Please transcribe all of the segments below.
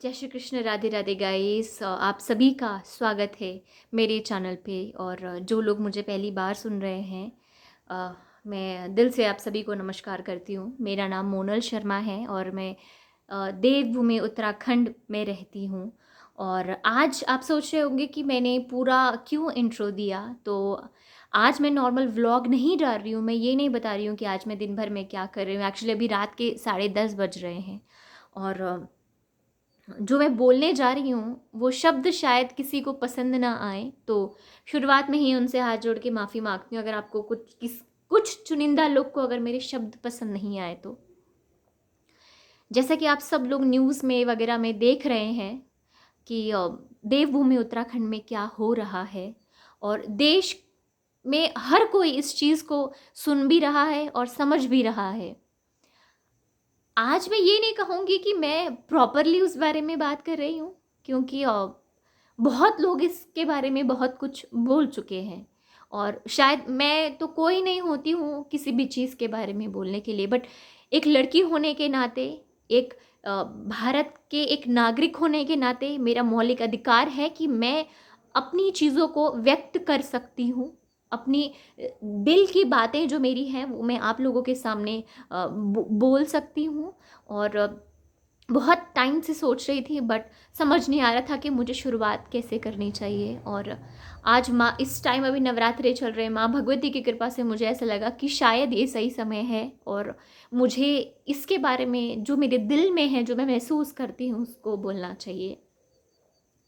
जय श्री कृष्ण, राधे राधे गाइस। आप सभी का स्वागत है मेरे चैनल पे। और जो लोग मुझे पहली बार सुन रहे हैं, मैं दिल से आप सभी को नमस्कार करती हूँ। मेरा नाम मोनल शर्मा है और मैं देवभूमि उत्तराखंड में रहती हूँ। और आज आप सोच रहे होंगे कि मैंने पूरा क्यों इंट्रो दिया। तो आज मैं नॉर्मल व्लॉग नहीं डाल रही हूँ। मैं ये नहीं बता रही हूँ कि आज मैं दिन भर में क्या कर रही हूँ। एक्चुअली अभी रात के 10:30 बज रहे हैं और जो मैं बोलने जा रही हूँ वो शब्द शायद किसी को पसंद ना आए, तो शुरुआत में ही उनसे हाथ जोड़ के माफ़ी मांगती हूँ अगर आपको कुछ चुनिंदा लोग को अगर मेरे शब्द पसंद नहीं आए तो। जैसा कि आप सब लोग न्यूज़ में वगैरह में देख रहे हैं कि देवभूमि उत्तराखंड में क्या हो रहा है, और देश में हर कोई इस चीज़ को सुन भी रहा है और समझ भी रहा है। आज मैं ये नहीं कहूँगी कि मैं प्रॉपरली उस बारे में बात कर रही हूँ, क्योंकि बहुत लोग इसके बारे में बहुत कुछ बोल चुके हैं और शायद मैं तो कोई नहीं होती हूँ किसी भी चीज़ के बारे में बोलने के लिए। बट एक लड़की होने के नाते, एक भारत के एक नागरिक होने के नाते मेरा मौलिक अधिकार है कि मैं अपनी चीज़ों को व्यक्त कर सकती हूँ। अपनी दिल की बातें जो मेरी हैं वो मैं आप लोगों के सामने बोल सकती हूँ। और बहुत टाइम से सोच रही थी बट समझ नहीं आ रहा था कि मुझे शुरुआत कैसे करनी चाहिए। और आज माँ, इस टाइम अभी नवरात्रे चल रहे हैं, माँ भगवती की कृपा से मुझे ऐसा लगा कि शायद ये सही समय है और मुझे इसके बारे में जो मेरे दिल में है, जो मैं महसूस करती हूँ, उसको बोलना चाहिए।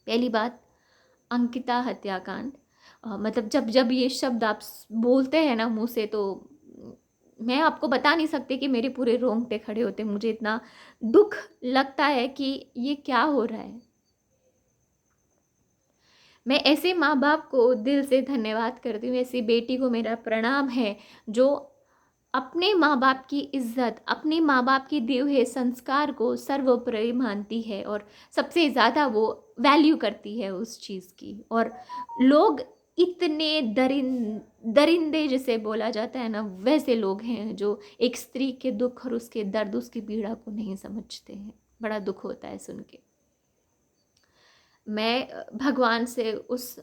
पहली बात, अंकिता हत्याकांड। मतलब जब जब ये शब्द आप बोलते हैं ना मुंह से, तो मैं आपको बता नहीं सकती कि मेरे पूरे रोंगटे खड़े होते। मुझे इतना दुख लगता है कि ये क्या हो रहा है। मैं ऐसे माँ बाप को दिल से धन्यवाद करती हूँ, ऐसी बेटी को मेरा प्रणाम है जो अपने माँ बाप की इज्जत, अपने माँ बाप की दिए हुए संस्कार को सर्वोपरि मानती है और सबसे ज़्यादा वो वैल्यू करती है उस चीज़ की। और लोग इतने दरिंदे जिसे बोला जाता है ना, वैसे लोग हैं जो एक स्त्री के दुख और उसके दर्द, उसकी पीड़ा को नहीं समझते हैं। बड़ा दुख होता है सुन के। मैं भगवान से, उस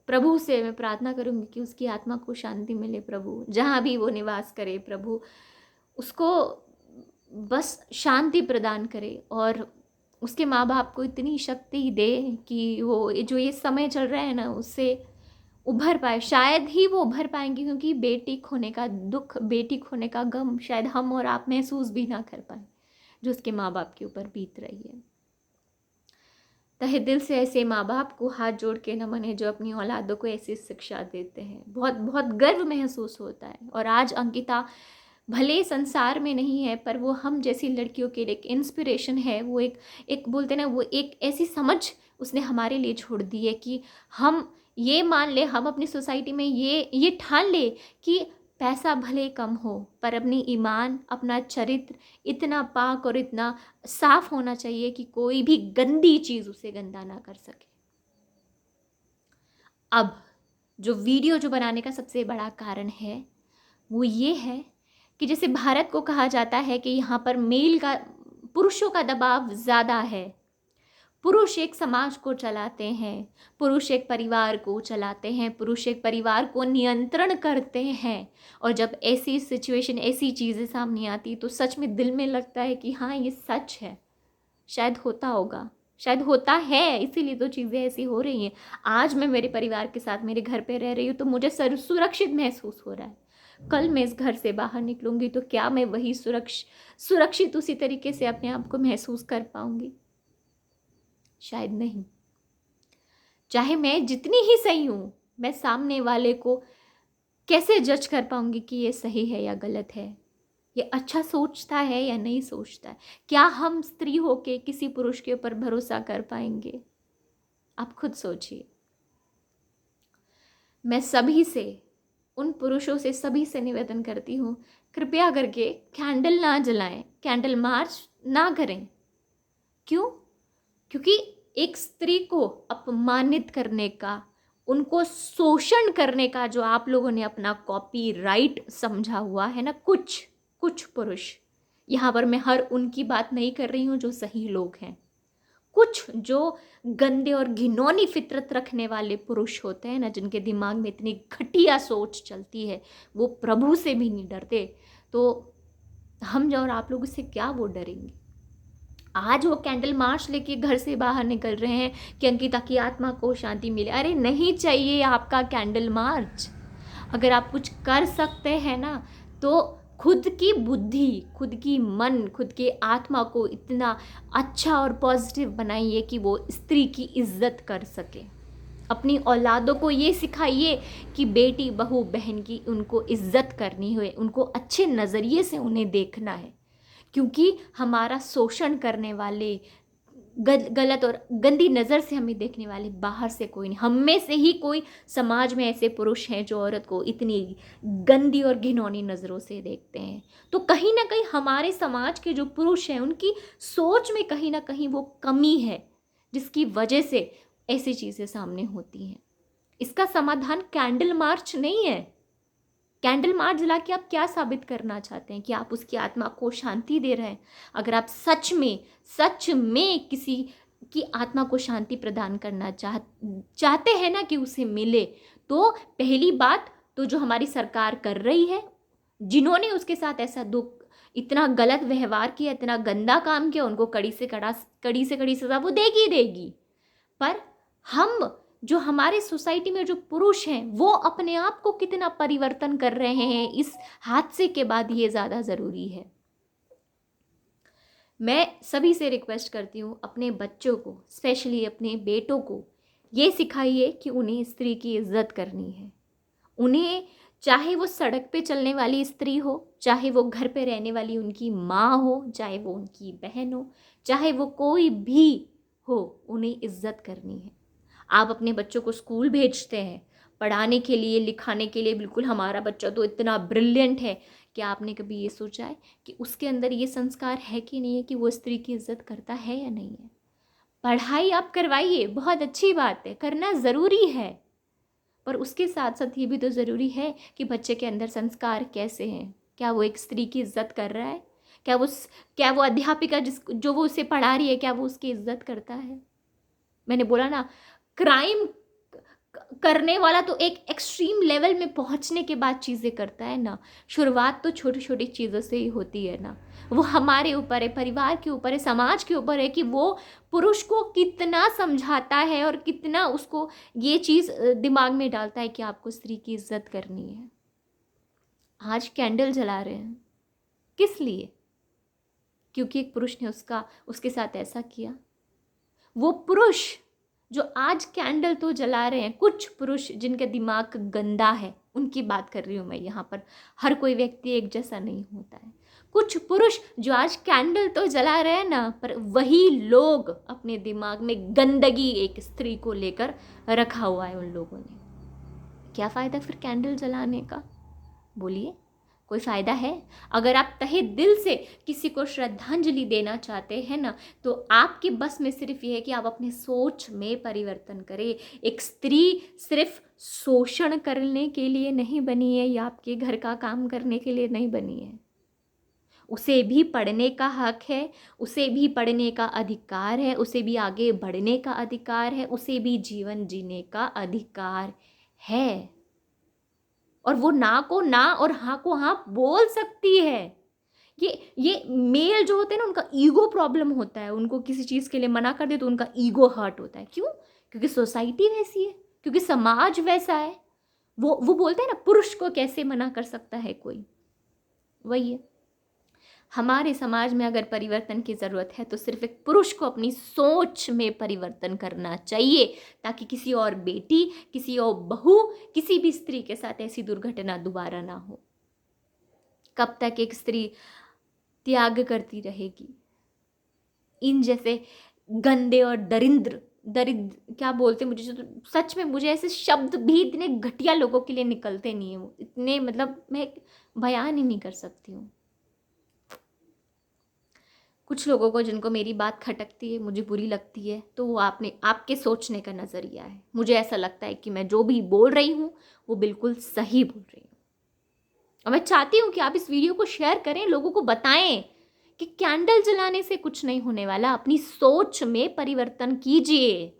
प्रभु से मैं प्रार्थना करूंगी कि उसकी आत्मा को शांति मिले। प्रभु जहाँ भी वो निवास करे, प्रभु उसको बस शांति प्रदान करे और उसके माँ बाप को इतनी शक्ति दे कि वो जो ये समय चल रहा है ना उससे उभर पाए। शायद ही वो उभर पाएंगे, क्योंकि बेटी खोने का दुख, बेटी खोने का गम शायद हम और आप महसूस भी ना कर पाए जो उसके माँ बाप के ऊपर बीत रही है। तहे दिल से ऐसे माँ बाप को हाथ जोड़ के नमन है जो अपनी औलादों को ऐसी शिक्षा देते हैं। बहुत बहुत गर्व महसूस होता है। और आज अंकिता भले संसार में नहीं है, पर वो हम जैसी लड़कियों के लिए एक इंस्पिरेशन है। वो एक एक बोलते ना, वो एक ऐसी समझ उसने हमारे लिए छोड़ दी है कि हम ये मान ले, हम अपनी सोसाइटी में ये ठान ले कि पैसा भले कम हो पर अपनी ईमान, अपना चरित्र इतना पाक और इतना साफ होना चाहिए कि कोई भी गंदी चीज़ उसे गंदा ना कर सके। अब जो वीडियो जो बनाने का सबसे बड़ा कारण है वो ये है कि जैसे भारत को कहा जाता है कि यहाँ पर पुरुषों का दबाव ज़्यादा है। पुरुष एक समाज को चलाते हैं, पुरुष एक परिवार को चलाते हैं, पुरुष एक परिवार को नियंत्रण करते हैं। और जब ऐसी सिचुएशन, ऐसी चीज़ें सामने आती तो सच में दिल में लगता है कि हाँ ये सच है। शायद होता होगा, शायद होता है, इसीलिए तो चीज़ें ऐसी हो रही हैं। आज मैं मेरे परिवार के साथ मेरे घर पे रह रही हूँ तो मुझे सुरक्षित महसूस हो रहा है। कल मैं इस घर से बाहर निकलूंगी तो क्या मैं वही सुरक्षित उसी तरीके से अपने आप को महसूस कर पाऊंगी? शायद नहीं। चाहे मैं जितनी ही सही हूँ, मैं सामने वाले को कैसे जज कर पाऊंगी कि ये सही है या गलत है, ये अच्छा सोचता है या नहीं सोचता है? क्या हम स्त्री होके किसी पुरुष के ऊपर भरोसा कर पाएंगे? आप खुद सोचिए। मैं सभी से, उन पुरुषों से, सभी से निवेदन करती हूँ, कृपया करके कैंडल ना जलाएं, कैंडल मार्च ना करें। क्यों? क्योंकि एक स्त्री को अपमानित करने का, उनको शोषण करने का जो आप लोगों ने अपना कॉपीराइट समझा हुआ है ना, कुछ कुछ पुरुष, यहाँ पर मैं हर उनकी बात नहीं कर रही हूँ जो सही लोग हैं, कुछ जो गंदे और घिनौनी फितरत रखने वाले पुरुष होते हैं ना, जिनके दिमाग में इतनी घटिया सोच चलती है, वो प्रभु से भी नहीं डरते, तो हम और आप लोग उससे क्या वो डरेंगे। आज वो कैंडल मार्च लेके घर से बाहर निकल रहे हैं कि अंकिता की आत्मा को शांति मिले। अरे नहीं चाहिए आपका कैंडल मार्च। अगर आप कुछ कर सकते हैं ना, तो खुद की बुद्धि, खुद की मन, खुद के आत्मा को इतना अच्छा और पॉजिटिव बनाइए कि वो स्त्री की इज्जत कर सके। अपनी औलादों को ये सिखाइए कि बेटी, बहू, बहन की उनको इज्जत करनी है, उनको अच्छे नज़रिए से उन्हें देखना है। क्योंकि हमारा शोषण करने वाले, गलत और गंदी नज़र से हमें देखने वाले बाहर से कोई नहीं, हम में से ही कोई समाज में ऐसे पुरुष हैं जो औरत को इतनी गंदी और घिनौनी नज़रों से देखते हैं। तो कहीं ना कहीं हमारे समाज के जो पुरुष हैं उनकी सोच में कहीं ना कहीं वो कमी है, जिसकी वजह से ऐसी चीज़ें सामने होती हैं। इसका समाधान कैंडल मार्च नहीं है। कैंडल मार्च जला के आप क्या साबित करना चाहते हैं कि आप उसकी आत्मा को शांति दे रहे हैं? अगर आप सच में किसी की आत्मा को शांति प्रदान करना चाहते हैं ना कि उसे मिले, तो पहली बात तो जो हमारी सरकार कर रही है, जिन्होंने उसके साथ ऐसा इतना गलत व्यवहार किया, इतना गंदा काम किया, उनको कड़ी से कड़ी सज़ा वो देगी। पर हम जो हमारे सोसाइटी में जो पुरुष हैं वो अपने आप को कितना परिवर्तन कर रहे हैं इस हादसे के बाद, ये ज़्यादा ज़रूरी है। मैं सभी से रिक्वेस्ट करती हूँ, अपने बच्चों को, स्पेशली अपने बेटों को ये सिखाइए कि उन्हें स्त्री की इज्जत करनी है। उन्हें, चाहे वो सड़क पे चलने वाली स्त्री हो, चाहे वो घर पे रहने वाली उनकी माँ हो, चाहे वो उनकी बहन हो, चाहे वो कोई भी हो, उन्हें इज्जत करनी है। आप अपने बच्चों को स्कूल भेजते हैं पढ़ाने के लिए, लिखाने के लिए, बिल्कुल हमारा बच्चा तो इतना ब्रिलियंट है, क्या आपने कभी ये सोचा है कि उसके अंदर ये संस्कार है कि नहीं है कि वो स्त्री की इज्जत करता है या नहीं है? पढ़ाई आप करवाइए, बहुत अच्छी बात है, करना ज़रूरी है, पर उसके साथ साथ ये भी तो ज़रूरी है कि बच्चे के अंदर संस्कार कैसे हैं। क्या वो एक स्त्री की इज्जत कर रहा है? क्या वो अध्यापिका जो वो उसे पढ़ा रही है, क्या वो उसकी इज्जत करता है? मैंने बोला ना, क्राइम करने वाला तो एक एक्सट्रीम लेवल में पहुंचने के बाद चीज़ें करता है ना। शुरुआत तो छोटी छोटी चीज़ों से ही होती है ना। वो हमारे ऊपर है, परिवार के ऊपर है, समाज के ऊपर है कि वो पुरुष को कितना समझाता है और कितना उसको ये चीज़ दिमाग में डालता है कि आपको स्त्री की इज्जत करनी है। आज कैंडल जला रहे हैं किस लिए? क्योंकि एक पुरुष ने उसके साथ ऐसा किया। वो पुरुष जो आज कैंडल तो जला रहे हैं, कुछ पुरुष जिनका दिमाग गंदा है, उनकी बात कर रही हूँ मैं यहाँ पर। हर कोई व्यक्ति एक जैसा नहीं होता है। कुछ पुरुष जो आज कैंडल तो जला रहे हैं ना, पर वही लोग अपने दिमाग में गंदगी एक स्त्री को लेकर रखा हुआ है उन लोगों ने। क्या फ़ायदा फिर कैंडल जलाने का? बोलिए, कोई फ़ायदा है? अगर आप तहे दिल से किसी को श्रद्धांजलि देना चाहते हैं ना, तो आपके बस में सिर्फ ये है कि आप अपनी सोच में परिवर्तन करें। एक स्त्री सिर्फ शोषण करने के लिए नहीं बनी है या आपके घर का काम करने के लिए नहीं बनी है। उसे भी पढ़ने का हक है, उसे भी पढ़ने का अधिकार है, उसे भी आगे बढ़ने का अधिकार है, उसे भी जीवन जीने का अधिकार है। और वो ना को ना और हाँ को हाँ बोल सकती है। ये मेल जो होते हैं ना, उनका ईगो प्रॉब्लम होता है। उनको किसी चीज़ के लिए मना कर दे तो उनका ईगो हर्ट होता है। क्यों? क्योंकि सोसाइटी वैसी है, क्योंकि समाज वैसा है। वो बोलते हैं ना, पुरुष को कैसे मना कर सकता है कोई। वही है, हमारे समाज में अगर परिवर्तन की ज़रूरत है तो सिर्फ एक पुरुष को अपनी सोच में परिवर्तन करना चाहिए, ताकि किसी और बेटी, किसी और बहू, किसी भी स्त्री के साथ ऐसी दुर्घटना दोबारा ना हो। कब तक एक स्त्री त्याग करती रहेगी? इन जैसे गंदे और दरिद्र क्या बोलते, मुझे जो सच में, मुझे ऐसे शब्द भी इतने घटिया लोगों के लिए निकलते नहीं हैं। इतने, मतलब मैं बयान ही नहीं कर सकती हूँ। कुछ लोगों को जिनको मेरी बात खटकती है, मुझे बुरी लगती है, तो वो आपके सोचने का नज़रिया है। मुझे ऐसा लगता है कि मैं जो भी बोल रही हूँ वो बिल्कुल सही बोल रही हूँ। और मैं चाहती हूँ कि आप इस वीडियो को शेयर करें, लोगों को बताएं कि कैंडल जलाने से कुछ नहीं होने वाला। अपनी सोच में परिवर्तन कीजिए,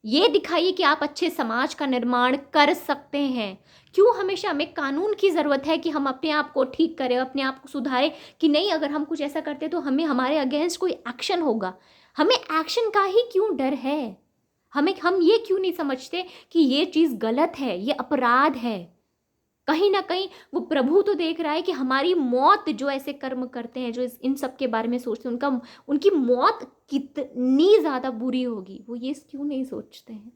ये दिखाइए कि आप अच्छे समाज का निर्माण कर सकते हैं। क्यों हमेशा हमें कानून की ज़रूरत है कि हम अपने आप को ठीक करें, अपने आप को सुधारें कि नहीं अगर हम कुछ ऐसा करते तो हमें हमारे अगेंस्ट कोई एक्शन होगा। हमें एक्शन का ही क्यों डर है? हम ये क्यों नहीं समझते कि ये चीज़ गलत है, ये अपराध है? कहीं ना कहीं वो प्रभु तो देख रहा है कि हमारी मौत, जो ऐसे कर्म करते हैं, जो इन सब के बारे में सोचते हैं, उनकी मौत कितनी ज़्यादा बुरी होगी। वो ये क्यों नहीं सोचते हैं?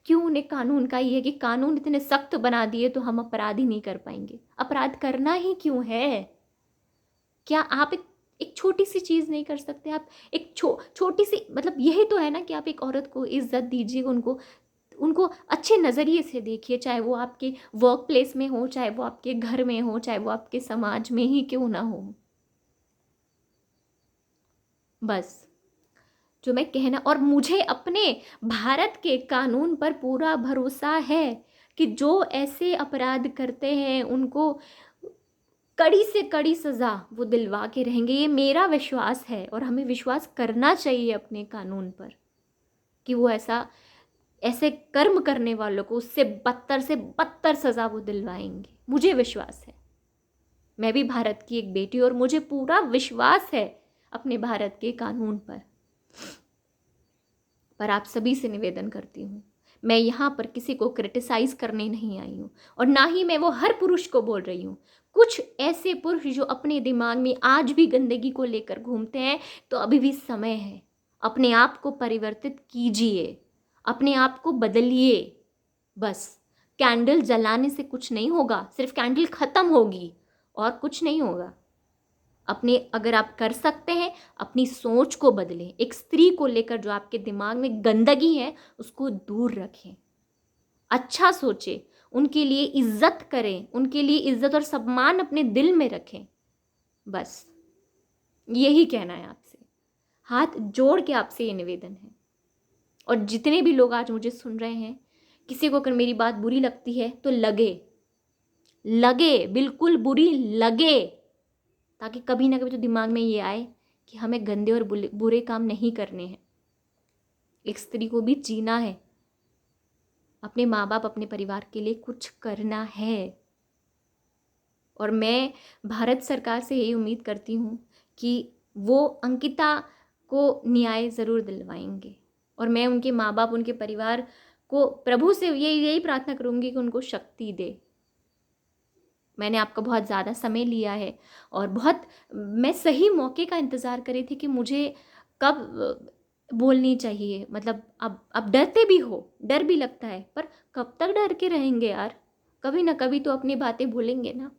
क्यों उन्हें कानून का ये है कि कानून इतने सख्त बना दिए तो हम अपराध ही नहीं कर पाएंगे? अपराध करना ही क्यों है? क्या आप एक छोटी सी चीज़ नहीं कर सकते? आप एक छोटी सी, मतलब यही तो है ना कि आप एक औरत को इज्जत दीजिए, उनको उनको अच्छे नज़रिए से देखिए, चाहे वो आपके वर्क प्लेस में हो, चाहे वो आपके घर में हो, चाहे वो आपके समाज में ही क्यों ना हो। बस जो मैं कहना, और मुझे अपने भारत के कानून पर पूरा भरोसा है कि जो ऐसे अपराध करते हैं उनको कड़ी से कड़ी सज़ा वो दिलवा के रहेंगे। ये मेरा विश्वास है और हमें विश्वास करना चाहिए अपने कानून पर कि वो ऐसे कर्म करने वालों को उससे बदतर से बदतर सज़ा वो दिलवाएंगे। मुझे विश्वास है। मैं भी भारत की एक बेटी और मुझे पूरा विश्वास है अपने भारत के कानून पर आप सभी से निवेदन करती हूँ, मैं यहाँ पर किसी को क्रिटिसाइज करने नहीं आई हूँ और ना ही मैं वो हर पुरुष को बोल रही हूँ। कुछ ऐसे पुरुष जो अपने दिमाग में आज भी गंदगी को लेकर घूमते हैं, तो अभी भी समय है, अपने आप को परिवर्तित कीजिए, अपने आप को बदलिए। बस कैंडल जलाने से कुछ नहीं होगा, सिर्फ कैंडल ख़त्म होगी और कुछ नहीं होगा। अपने, अगर आप कर सकते हैं, अपनी सोच को बदलें। एक स्त्री को लेकर जो आपके दिमाग में गंदगी है उसको दूर रखें, अच्छा सोचें, उनके लिए इज्जत करें, उनके लिए इज्जत और सम्मान अपने दिल में रखें। बस यही कहना है आपसे, हाथ जोड़ के आपसे ये निवेदन है। और जितने भी लोग आज मुझे सुन रहे हैं, किसी को अगर मेरी बात बुरी लगती है तो लगे बिल्कुल बुरी लगे, ताकि कभी ना कभी तो दिमाग में ये आए कि हमें गंदे और बुरे काम नहीं करने हैं। एक स्त्री को भी जीना है, अपने माँ बाप, अपने परिवार के लिए कुछ करना है। और मैं भारत सरकार से यही उम्मीद करती हूँ कि वो अंकिता को न्याय ज़रूर दिलवाएंगे और मैं उनके माँ बाप, उनके परिवार को प्रभु से यही प्रार्थना करूँगी कि उनको शक्ति दे। मैंने आपका बहुत ज़्यादा समय लिया है और मैं सही मौके का इंतज़ार कर रही थी कि मुझे कब बोलनी चाहिए। मतलब अब डरते भी हो, डर भी लगता है, पर कब तक डर के रहेंगे यार? कभी ना कभी तो अपनी बातें भूलेंगे ना।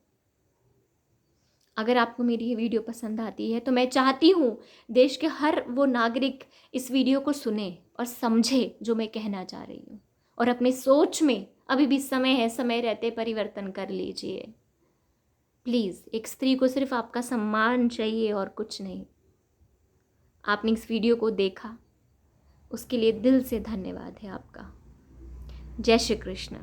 अगर आपको मेरी ये वीडियो पसंद आती है तो मैं चाहती हूँ देश के हर वो नागरिक इस वीडियो को सुने और समझे जो मैं कहना चाह रही हूँ, और अपनी सोच में अभी भी समय है, समय रहते परिवर्तन कर लीजिए। प्लीज़, एक स्त्री को सिर्फ आपका सम्मान चाहिए और कुछ नहीं। आपने इस वीडियो को देखा, उसके लिए दिल से धन्यवाद है आपका। जय श्री कृष्ण।